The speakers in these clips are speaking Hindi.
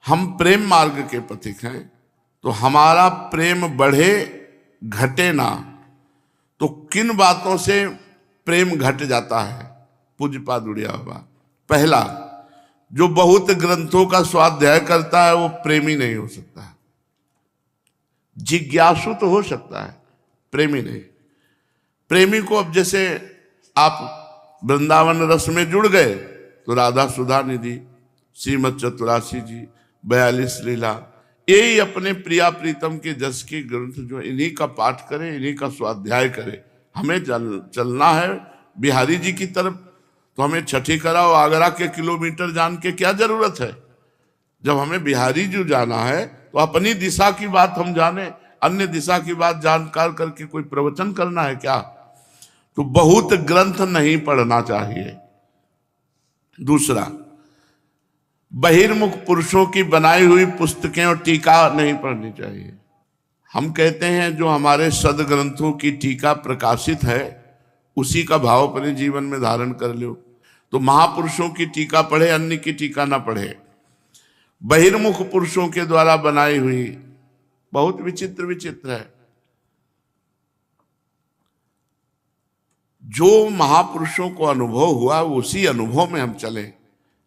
हम प्रेम मार्ग के पथिक हैं, तो हमारा प्रेम बढ़े घटे ना। तो किन बातों से प्रेम घट जाता है? पूज्यपाद उड़िया बाबा, पहला, जो बहुत ग्रंथों का स्वाध्याय करता है वो प्रेमी नहीं हो सकता। जिज्ञासु तो हो सकता है, प्रेमी नहीं। प्रेमी को अब जैसे आप वृंदावन रस में जुड़ गए तो राधा सुधा निधि, श्रीमद चतुरासी जी, 42 लीला, यही अपने प्रिया प्रीतम के जस के ग्रंथ जो इन्हीं का पाठ करें, इन्हीं का स्वाध्याय करें। हमें चलना है बिहारी जी की तरफ, तो हमें छठी कराओ आगरा के किलोमीटर जान के क्या जरूरत है? जब हमें बिहारी जी जाना है तो अपनी दिशा की बात हम जाने, अन्य दिशा की बात जानकार करके कोई प्रवचन करना है क्या? तो बहुत ग्रंथ नहीं पढ़ना चाहिए। दूसरा, बहिर्मुख पुरुषों की बनाई हुई पुस्तकें और टीका नहीं पढ़नी चाहिए। हम कहते हैं जो हमारे सदग्रंथों की टीका प्रकाशित है उसी का भाव अपने जीवन में धारण कर लो। तो महापुरुषों की टीका पढ़े, अन्य की टीका ना पढ़े। बहिर्मुख पुरुषों के द्वारा बनाई हुई बहुत विचित्र विचित्र है। जो महापुरुषों को अनुभव हुआ उसी अनुभव में हम चलें,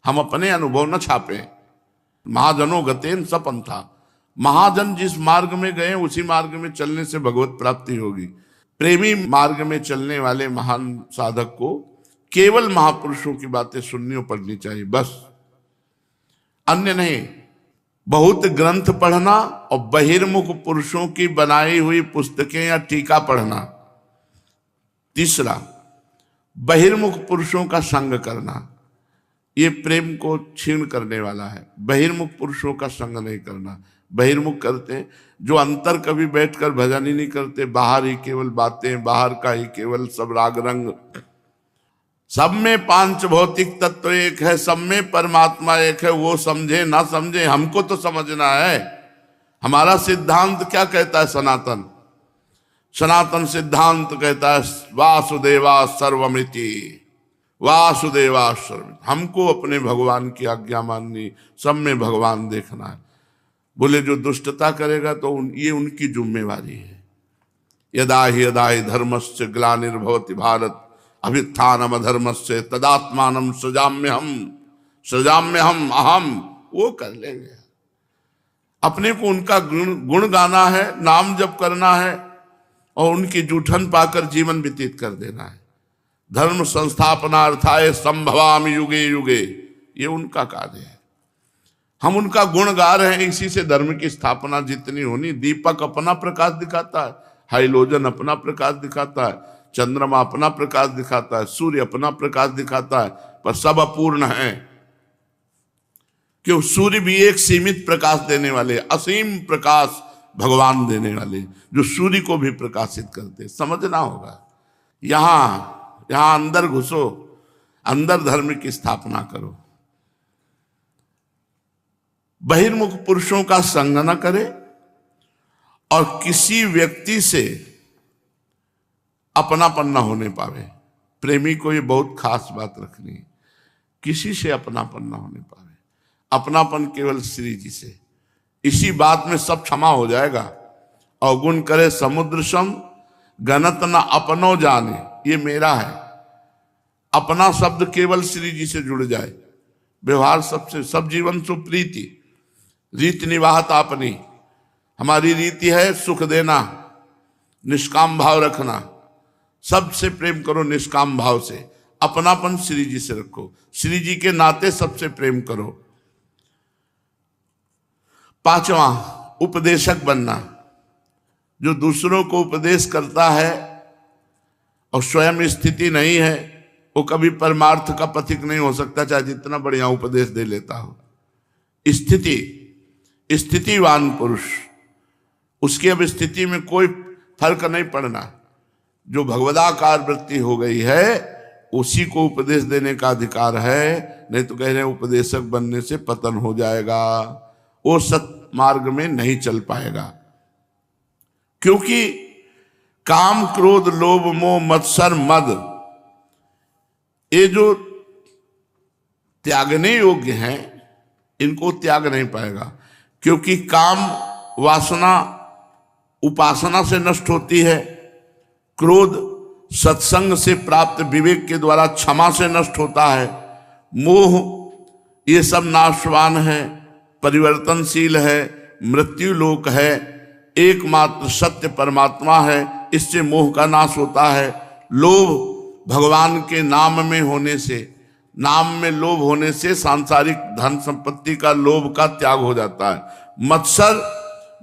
हम अपने अनुभव न छापें। महाजनों गतेन सपंथा, महाजन जिस मार्ग में गए उसी मार्ग में चलने से भगवत प्राप्ति होगी। प्रेमी मार्ग में चलने वाले महान साधक को केवल महापुरुषों की बातें सुननी और पढ़नी चाहिए, बस, अन्य नहीं। बहुत ग्रंथ पढ़ना और बहिर्मुख पुरुषों की बनाई हुई पुस्तकें या टीका पढ़ना। तीसरा, बहिर्मुख पुरुषों का संग करना, ये प्रेम को क्षीण करने वाला है। बहिर्मुख पुरुषों का संग नहीं करना। बहिर्मुख करते जो अंतर कभी बैठकर भजन ही नहीं करते, बाहर ही केवल बातें, बाहर का ही केवल सब राग रंग। सब में पांच भौतिक तत्व एक है, सब में परमात्मा एक है। वो समझे ना समझे, हमको तो समझना है। हमारा सिद्धांत क्या कहता है? सनातन सनातन सिद्धांत कहता है वासुदेवा सर्वमिति, वासुदेवा सर्व। हमको अपने भगवान की आज्ञा माननी, सब में भगवान देखना है। बोले जो दुष्टता करेगा तो ये उनकी जिम्मेवारी है। यदा ही धर्मस्य ग्लानिर्भवति भारत अभ्युत्थानम अधर्मस्य तदात्मानं सृजाम्यहम अहम। वो कर लेंगे। अपने को उनका गुण गाना है, नाम जप करना है और उनकी जूठन पाकर जीवन व्यतीत कर देना है। धर्म संस्थापनार्थाय संभवामि युगे युगे, ये उनका कार्य है। हम उनका गुण गा रहे हैं, इसी से धर्म की स्थापना जितनी होनी। दीपक अपना प्रकाश दिखाता है, हाइलोजन अपना प्रकाश दिखाता है, चंद्रमा अपना प्रकाश दिखाता है, सूर्य अपना प्रकाश दिखाता है, पर सब अपूर्ण है। क्यों? सूर्य भी एक सीमित प्रकाश देने वाले, असीम प्रकाश भगवान देने वाले, जो सूर्य को भी प्रकाशित करते। समझना होगा। यहां अंदर घुसो, अंदर धर्म की स्थापना करो। बहिर्मुख पुरुषों का संग न करे और किसी व्यक्ति से अपनापन न होने पावे। प्रेमी को ये बहुत खास बात रखनी है, किसी से अपनापन न होने पावे। अपनापन केवल श्री जी से। इसी बात में सब क्षमा हो जाएगा। अवगुण करे समुद्र सम, गणत न अपनो जाने, ये मेरा है। अपना शब्द केवल श्री जी से जुड़ जाए। व्यवहार सबसे, सब जीवन सुप्रीति, रीति निवाहत अपनी। हमारी रीति है सुख देना, निष्काम भाव रखना। सबसे प्रेम करो निष्काम भाव से। अपनापन श्री जी से रखो, श्री जी के नाते सबसे प्रेम करो। पांचवा, उपदेशक बनना। जो दूसरों को उपदेश करता है और स्वयं स्थिति नहीं है, वो कभी परमार्थ का पथिक नहीं हो सकता, चाहे जितना बढ़िया उपदेश दे लेता हो। स्थितिवान पुरुष, उसकी अब स्थिति में कोई फर्क नहीं पड़ना। जो भगवदाकार वृत्ति हो गई है उसी को उपदेश देने का अधिकार है। नहीं तो कह रहे हैं उपदेशक बनने से पतन हो जाएगा, वो सत मार्ग में नहीं चल पाएगा। क्योंकि काम क्रोध लोभ मोह मत्सर मद, ये जो त्यागने योग्य हैं, इनको त्याग नहीं पाएगा, क्योंकि काम वासना उपासना से नष्ट होती है, क्रोध सत्संग से प्राप्त विवेक के द्वारा क्षमा से नष्ट होता है, मोह ये सब नाशवान है, परिवर्तनशील है, मृत्यु लोक है, एकमात्र सत्य परमात्मा है, इससे मोह का नाश होता है। लोभ भगवान के नाम में होने से, नाम में लोभ होने से सांसारिक धन संपत्ति का लोभ का त्याग हो जाता है। मत्सर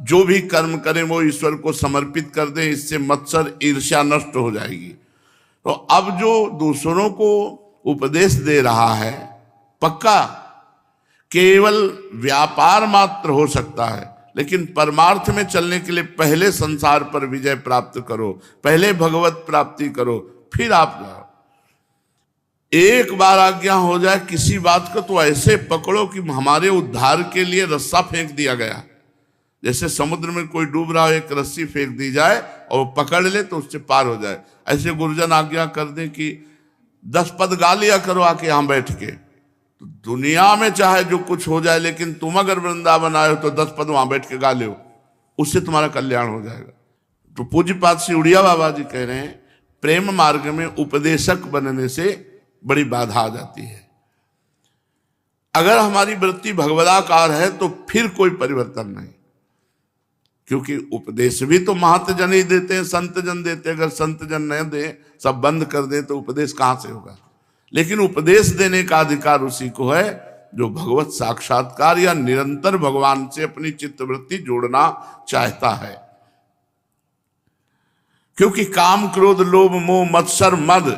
जो भी कर्म करें वो ईश्वर को समर्पित कर दें, इससे मत्सर ईर्ष्या नष्ट हो जाएगी। तो अब जो दूसरों को उपदेश दे रहा है, पक्का केवल व्यापार मात्र हो सकता है, लेकिन परमार्थ में चलने के लिए पहले संसार पर विजय प्राप्त करो, पहले भगवत प्राप्ति करो, फिर आप जाओ। एक बार आज्ञा हो जाए किसी बात को तो ऐसे पकड़ो कि हमारे उद्धार के लिए रस्सा फेंक दिया गया। जैसे समुद्र में कोई डूब रहा हो, एक रस्सी फेंक दी जाए और पकड़ ले तो उससे पार हो जाए। ऐसे गुरुजन आज्ञा कर दे कि 10 पद गा लिया करो आके यहाँ बैठ के, तो दुनिया में चाहे जो कुछ हो जाए, लेकिन तुम अगर वृंदावन आए हो तो 10 पद वहां बैठ के गा लो, उससे तुम्हारा कल्याण हो जाएगा। तो पूज्यपाद श्री उड़िया बाबा जी कह रहे हैं, प्रेम मार्ग में उपदेशक बनने से बड़ी बाधा आ जाती है। अगर हमारी वृत्ति भगवदाकार है तो फिर कोई परिवर्तन नहीं, क्योंकि उपदेश भी तो महत जन ही देते हैं, संत जन देते हैं। अगर संत जन नहीं दे, सब बंद कर दे, तो उपदेश कहां से होगा। लेकिन उपदेश देने का अधिकार उसी को है जो भगवत साक्षात्कार या निरंतर भगवान से अपनी चित्तवृत्ति जोड़ना चाहता है। क्योंकि काम क्रोध लोभ मोह मत्सर मद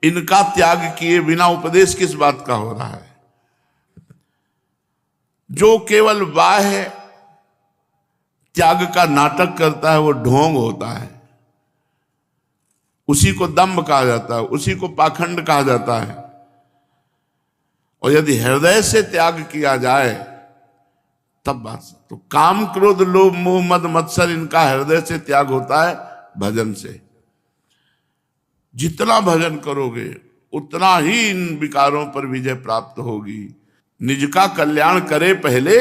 इनका त्याग किए बिना उपदेश किस बात का हो रहा है। जो केवल बाह्य त्याग का नाटक करता है वो ढोंग होता है, उसी को दंभ कहा जाता है, उसी को पाखंड कहा जाता है। और यदि हृदय से त्याग किया जाए तब बात। तो काम क्रोध लोभ मोह मद मत्सर इनका हृदय से त्याग होता है भजन से। जितना भजन करोगे उतना ही इन विकारों पर विजय प्राप्त होगी। निज का कल्याण करे पहले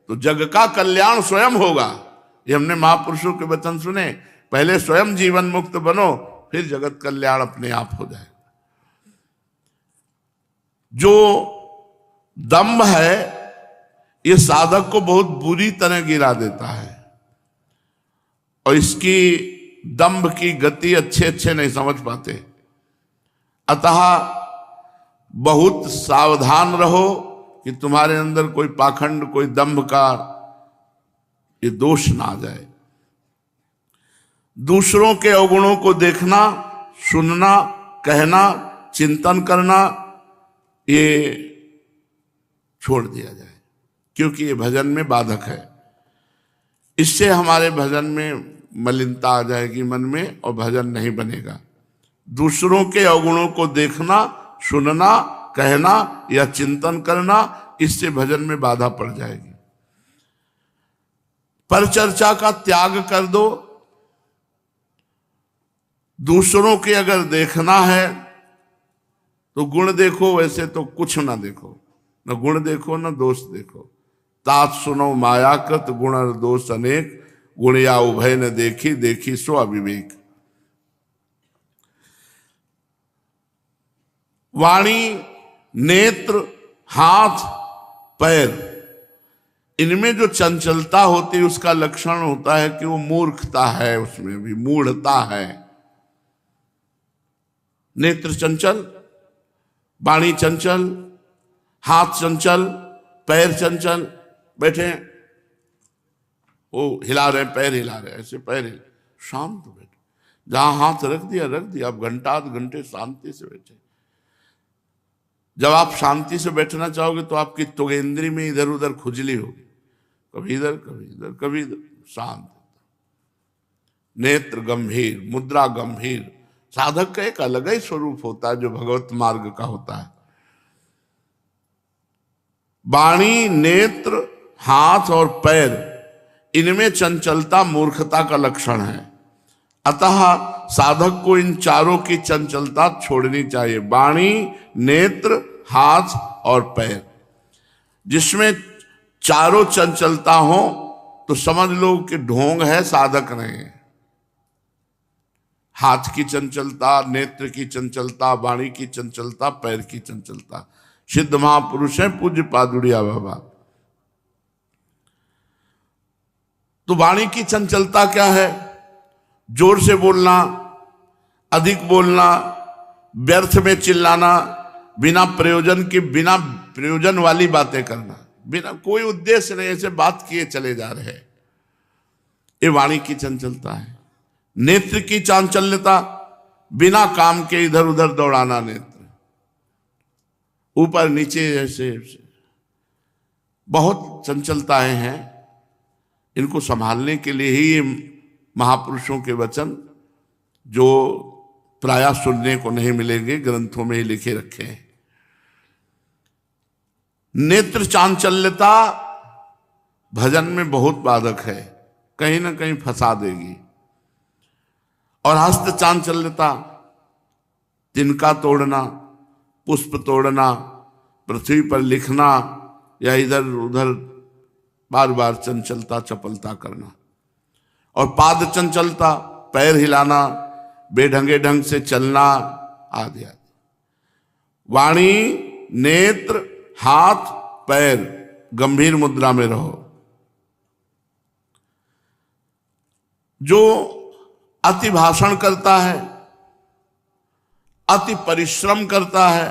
तो जग का कल्याण स्वयं होगा। ये हमने महापुरुषों के वचन सुने, पहले स्वयं जीवन मुक्त बनो, फिर जगत कल्याण अपने आप हो जाए। जो दंभ है ये साधक को बहुत बुरी तरह गिरा देता है, और इसकी दंभ की गति अच्छे नहीं समझ पाते। अतः बहुत सावधान रहो कि तुम्हारे अंदर कोई पाखंड, कोई दंभ का ये दोष ना आ जाए। दूसरों के अवगुणों को देखना, सुनना, कहना, चिंतन करना ये छोड़ दिया जाए, क्योंकि ये भजन में बाधक है। इससे हमारे भजन में मलिनता आ जाएगी मन में और भजन नहीं बनेगा। दूसरों के अवगुणों को देखना, सुनना, कहना या चिंतन करना, इससे भजन में बाधा पड़ जाएगी। पर चर्चा का त्याग कर दो। दूसरों के अगर देखना है तो गुण देखो, वैसे तो कुछ ना देखो, न गुण देखो न दोष देखो। तात सुनो मायाकृत गुण और दोष अनेक, गुण या उभय न देखी, देखी सो अविवेक। वाणी, नेत्र, हाथ, पैर, इनमें जो चंचलता होती है उसका लक्षण होता है कि वो मूर्खता है, उसमें भी मूढ़ता है। नेत्र चंचल, वाणी चंचल, हाथ चंचल, पैर चंचल, बैठे वो हिला रहे, पैर हिला रहे, ऐसे पैर हिला, शांत बैठे। जहां हाथ रख दिया, आप घंटा आध घंटे शांति से बैठे। जब आप शांति से बैठना चाहोगे तो आपकी त्वगेंद्री में इधर उधर खुजली होगी, कभी इधर कभी इधर कभी इधर, शांत। नेत्र गंभीर, मुद्रा गंभीर। साधक का एक अलग ही स्वरूप होता है जो भगवत मार्ग का होता है। वाणी, नेत्र, हाथ और पैर, इनमें चंचलता मूर्खता का लक्षण है। अतः साधक को इन चारों की चंचलता छोड़नी चाहिए, वाणी, नेत्र, हाथ और पैर। जिसमें चारों चंचलता हो तो समझ लो कि ढोंग है, साधक नहीं है। हाथ की चंचलता, नेत्र की चंचलता, वाणी की चंचलता, पैर की चंचलता। सिद्ध महापुरुष है पूज्य पादुड़िया बाबा। तो वाणी की चंचलता क्या है? जोर से बोलना, अधिक बोलना, व्यर्थ में चिल्लाना, बिना प्रयोजन के, बिना प्रयोजन वाली बातें करना, बिना कोई उद्देश्य नहीं, ऐसे बात किए चले जा रहे हैं, ये वाणी की चंचलता है। नेत्र की चांचल्यता, बिना काम के इधर उधर दौड़ाना, नेत्र ऊपर नीचे, ऐसे बहुत चंचलताएं हैं। इनको संभालने के लिए ही ये महापुरुषों के वचन, जो प्रायः सुनने को नहीं मिलेंगे, ग्रंथों में ही लिखे रखे हैं। नेत्र चांचल्यता भजन में बहुत बाधक है, कहीं ना कहीं फंसा देगी। और हस्त चांचल्यता, तिनका तोड़ना, पुष्प तोड़ना, पृथ्वी पर लिखना या इधर उधर बार बार चंचलता चपलता करना। और पाद चंचलता, पैर हिलाना, बेढंगे ढंग से चलना आदि आदि। वाणी, नेत्र, हाथ, पैर गंभीर मुद्रा में रहो। जो अति भाषण करता है, अति परिश्रम करता है,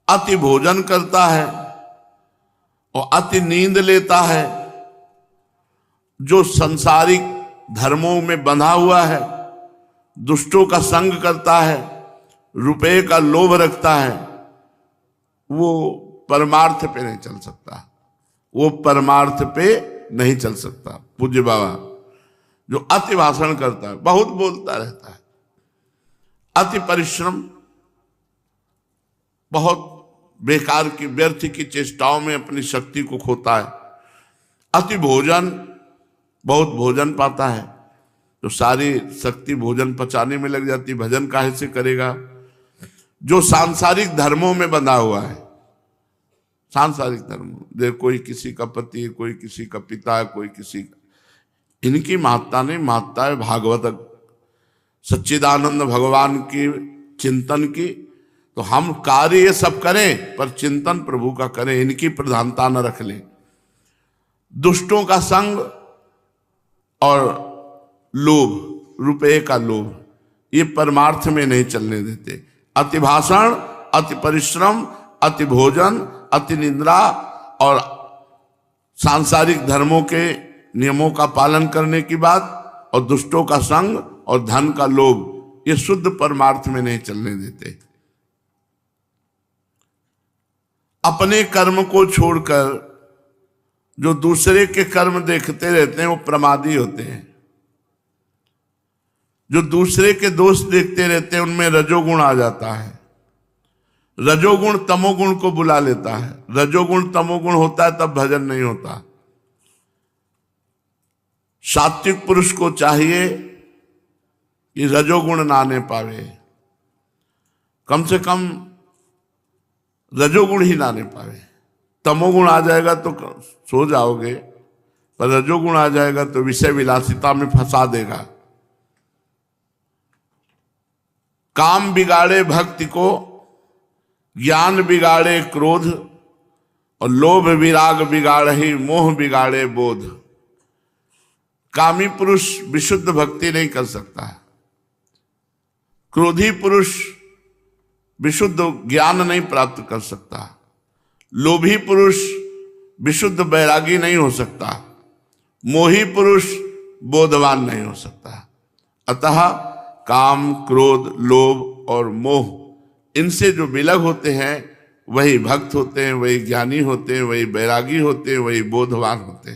अति भोजन करता है और अति नींद लेता है, जो सांसारिक धर्मों में बंधा हुआ है, दुष्टों का संग करता है, रुपए का लोभ रखता है, वो परमार्थ पे नहीं चल सकता। वो परमार्थ पे नहीं चल सकता। पूज्य बाबा जो अति भाषण करता है, बहुत बोलता रहता है, अति परिश्रम, बहुत बेकार की व्यर्थ की चेष्टाओं में अपनी शक्ति को खोता है, अति भोजन, बहुत भोजन पाता है तो सारी शक्ति भोजन पचाने में लग जाती, भजन काहे से करेगा। जो सांसारिक धर्मों में बंधा हुआ है, सांसारिक धर्म, देख कोई किसी का पति है, कोई किसी का पिता है, कोई किसी का, इनकी महत्ता नहीं, महत्ता है भागवत सच्चिदानंद भगवान की चिंतन की। तो हम कार्य ये सब करें पर चिंतन प्रभु का करें, इनकी प्रधानता न रख लें। दुष्टों का संग और लोभ, रुपये का लोभ, ये परमार्थ में नहीं चलने देते। अति भाषण, अति परिश्रम, अति भोजन, अति निद्रा और सांसारिक धर्मों के नियमों का पालन करने की बात, और दुष्टों का संग और धन का लोभ, ये शुद्ध परमार्थ में नहीं चलने देते। अपने कर्म को छोड़कर जो दूसरे के कर्म देखते रहते हैं वो प्रमादी होते हैं। जो दूसरे के दोष देखते रहते हैं उनमें रजोगुण आ जाता है। रजोगुण तमोगुण को बुला लेता है। रजोगुण तमोगुण होता है तब भजन नहीं होता। सात्विक पुरुष को चाहिए कि रजोगुण ना आने पावे, कम से कम रजोगुण ही ना आने पावे। तमोगुण आ जाएगा तो सो जाओगे, पर रजोगुण आ जाएगा तो विषय विलासिता में फंसा देगा। काम बिगाड़े भक्ति को, ज्ञान बिगाड़े क्रोध, और लोभ विराग बिगाड़े मोह बिगाड़े बोध। कामी पुरुष विशुद्ध भक्ति नहीं कर सकता। क्रोधी पुरुष विशुद्ध ज्ञान नहीं प्राप्त कर सकता। लोभी पुरुष विशुद्ध बैरागी नहीं हो सकता। मोही पुरुष बोधवान नहीं हो सकता। अतः काम, क्रोध, लोभ और मोह, इनसे जो विलग होते हैं वही भक्त होते हैं, वही ज्ञानी होते हैं, वही बैरागी होते हैं, वही बोधवान होते हैं।